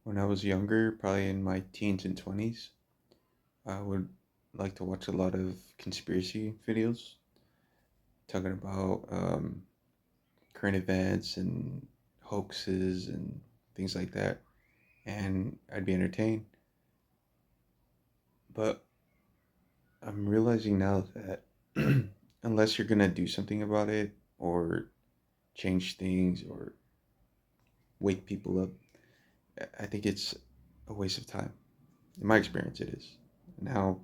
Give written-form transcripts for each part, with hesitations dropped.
When I was younger, probably in my teens and 20s, I would like to watch a lot of conspiracy videos talking about current events and hoaxes and things like that. And I'd be entertained. But I'm realizing now that unless you're going to do something about it or change things or wake people up, I think it's a waste of time. In my experience, it is. Now,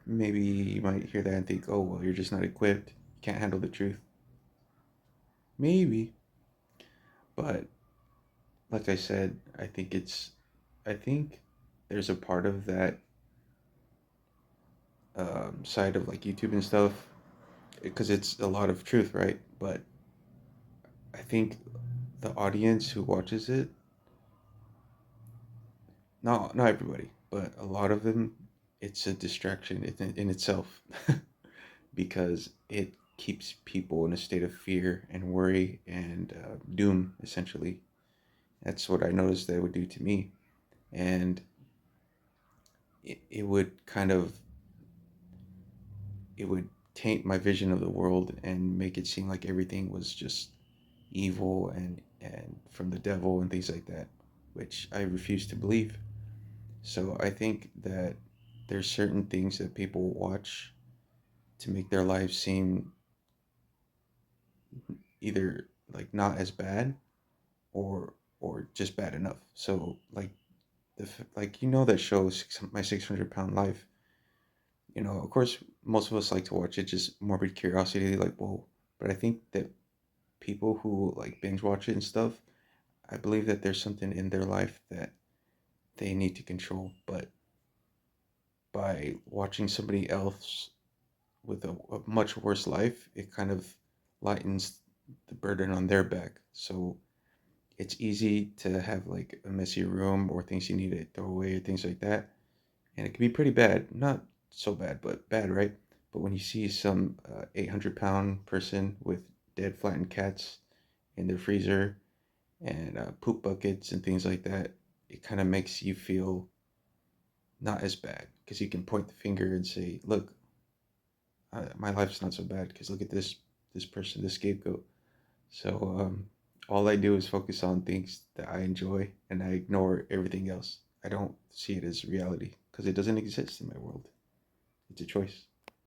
maybe you might hear that and think, oh, well, you're just not equipped. You can't handle the truth. Maybe. But like I said, I think there's a part of that side of like YouTube and stuff because it's a lot of truth, right? But I think the audience who watches it, not everybody, but a lot of them, it's a distraction in itself because it keeps people in a state of fear and worry and doom, essentially. That's what I noticed that it would do to me. And it would kind of, it would taint my vision of the world and make it seem like everything was just evil and from the devil and things like that, which I refuse to believe. So I think that there's certain things that people watch to make their lives seem either like not as bad or just bad enough. So like like that show My 600 Pound Life. Of course, most of us like to watch it just morbid curiosity, like whoa. But I think that people who like binge watch it and stuff, I believe that there's something in their life that they need to control. But by watching somebody else with a much worse life, it kind of lightens the burden on their back. So it's easy to have like a messy room or things you need to throw away or things like that. And it can be pretty bad. Not so bad, but bad, right? But when you see some 800-pound person with dead flattened cats in their freezer and poop buckets and things like that, it kind of makes you feel not as bad because you can point the finger and say, "Look, my life's not so bad because look at this person, this scapegoat." So all I do is focus on things that I enjoy, and I ignore everything else. I don't see it as reality because it doesn't exist in my world. It's a choice.